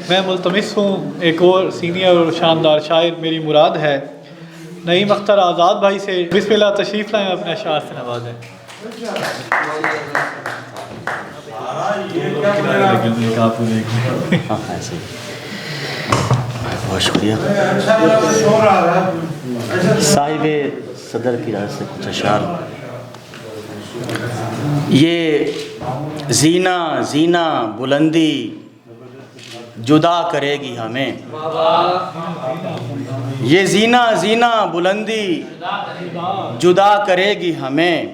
میں ملتمس ہوں ایک اور سینئر اور شاندار شاعر میری مراد ہے نعیم اختر آزاد بھائی سے بسم اللہ تشریف لائیں اپنے اشعار سے نوازیں. بہت شکریہ. صاحب صدر کی رائے سے کچھ اشعار. یہ زینہ زینہ بلندی جدا کرے گی ہمیں. یہ زینہ زینہ بلندی جدا کرے گی ہمیں.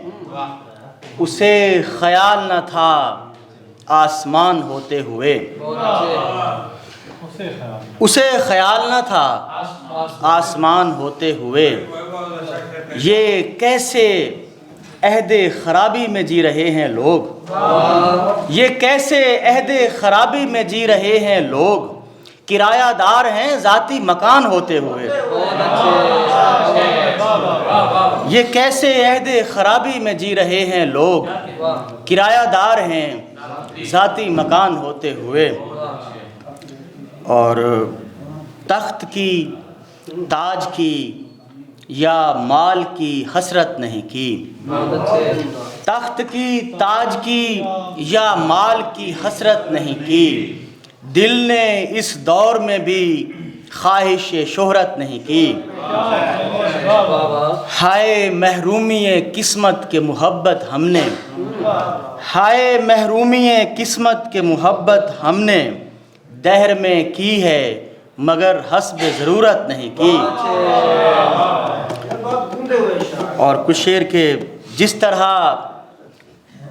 اسے خیال نہ تھا آسمان ہوتے ہوئے. اسے خیال نہ تھا آسمان ہوتے ہوئے. یہ کیسے عہد خرابی میں جی رہے ہیں لوگ. یہ کیسے عہد خرابی میں جی رہے ہیں لوگ. کرایہ دار ہیں ذاتی مکان ہوتے ہوئے. یہ کیسے عہد خرابی میں جی رہے ہیں لوگ. کرایہ دار ہیں ذاتی مکان ہوتے ہوئے. اور تخت کی تاج کی یا مال کی حسرت نہیں کی. تخت کی تاج کی یا مال کی حسرت نہیں کی. دل نے اس دور میں بھی خواہش شہرت نہیں کی. ہائے محرومی قسمت کے محبت ہم نے. ہائے محرومی قسمت کے محبت ہم نے دہر میں کی ہے مگر حسب ضرورت نہیں کی. اور کچھ شعر کے جس طرح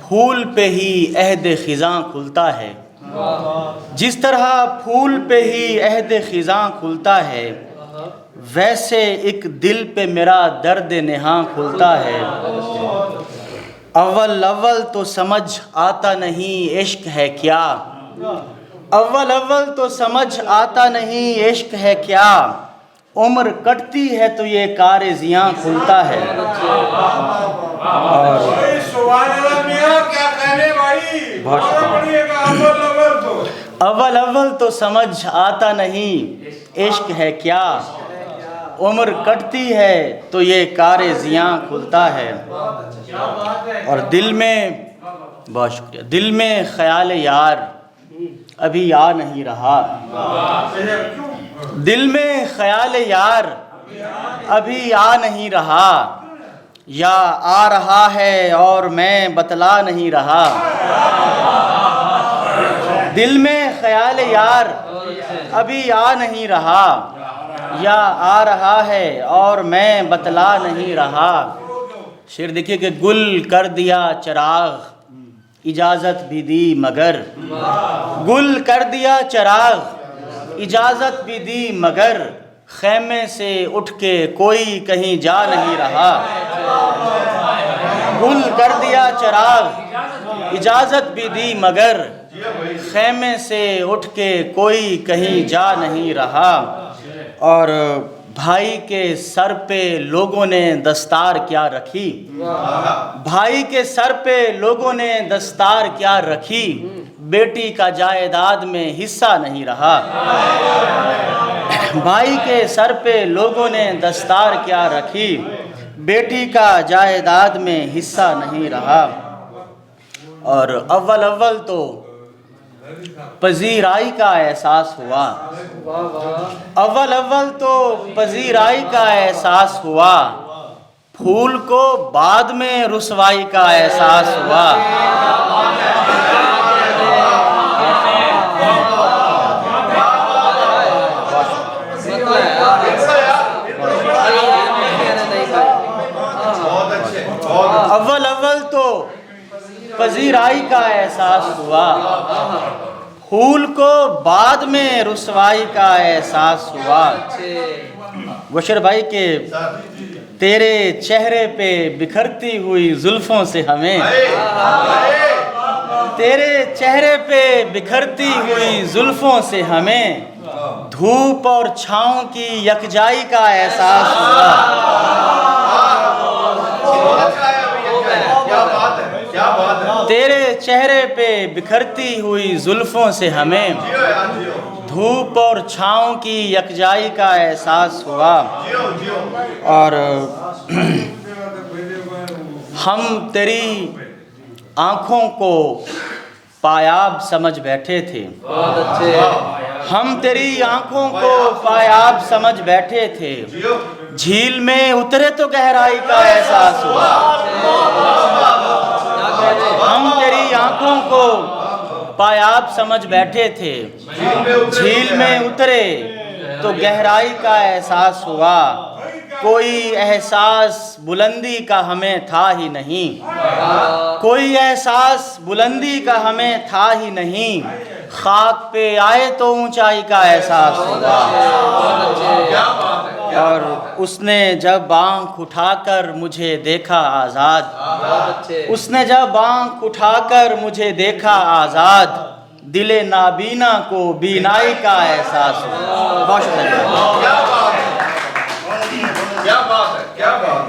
پھول پہ ہی عہد خزاں کھلتا ہے. جس طرح پھول پہ ہی عہد خزاں کھلتا ہے ویسے ایک دل پہ میرا درد نہاں کھلتا ہے. اول اول تو سمجھ آتا نہیں عشق ہے کیا. اول اول تو سمجھ آتا نہیں عشق ہے کیا. عمر کٹتی ہے تو یہ کار زیاں کھلتا ہے. اول اول تو سمجھ آتا نہیں عشق ہے کیا. عمر کٹتی ہے تو یہ کار زیاں کھلتا ہے. اور دل میں بہت شکریہ. دل میں خیال یار ابھی آ نہیں رہا. دل میں خیال یار ابھی آ نہیں رہا. یا آ رہا ہے اور میں بتلا نہیں رہا. دل میں خیال یار ابھی آ نہیں رہا. یا آ رہا ہے اور میں بتلا نہیں رہا. شعر دیکھیے کہ گل کر دیا چراغ اجازت بھی دی مگر. گل کر دیا چراغ اجازت بھی دی مگر خیمے سے اٹھ کے کوئی کہیں جا نہیں رہا. گل کر دیا چراغ اجازت بھی دی مگر خیمے سے اٹھ کے کوئی کہیں جا نہیں رہا. اور بھائی کے سر پہ لوگوں نے دستار کیا رکھی. بھائی کے سر پہ لوگوں نے دستار کیا رکھی. بیٹی کا جائیداد میں حصہ نہیں رہا. بھائی کے سر پہ لوگوں نے دستار کیا رکھی. بیٹی کا جائیداد میں حصہ نہیں رہا. اور اول اول تو پذیرائی کا احساس ہوا. اول اول تو پذیرائی کا احساس ہوا. پھول کو بعد میں رسوائی کا احساس ہوا. اول اول تو پذیرائی کا احساس ہوا. پھول کو بعد میں رسوائی کا احساس ہوا. گوشر بھائی کے تیرے چہرے پہ بکھرتی ہوئی زلفوں سے ہمیں. تیرے چہرے پہ بکھرتی ہوئی زلفوں سے ہمیں دھوپ اور چھاؤں کی یکجائی کا احساس ہوا. تیرے چہرے پہ بکھرتی ہوئی زلفوں سے ہمیں دھوپ اور چھاؤں کی یکجائی کا احساس ہوا، اور ہم تیری آنکھوں کو پایاب سمجھ بیٹھے تھے، ہم تیری آنکھوں کو پایاب سمجھ بیٹھے تھے، جھیل میں اترے تو گہرائی کا احساس ہوا، ہم تیری آنکھوں کو پایاب سمجھ بیٹھے تھے، جھیل میں اترے تو گہرائی کا احساس ہوا، کوئی احساس بلندی کا ہمیں تھا ہی نہیں، کوئی احساس بلندی کا ہمیں تھا ہی نہیں، خاک پہ آئے تو اونچائی کا احساس ہوا۔ اور اس نے جب آنکھ اٹھا کر مجھے دیکھا آزاد، اس نے جب آنکھ اٹھا کر مجھے دیکھا آزاد، دل نابینا کو بینائی کا احساس ہوا۔ بہت شکریہ۔ کیا بات ہے، کیا بات ہے، کیا بات ہے۔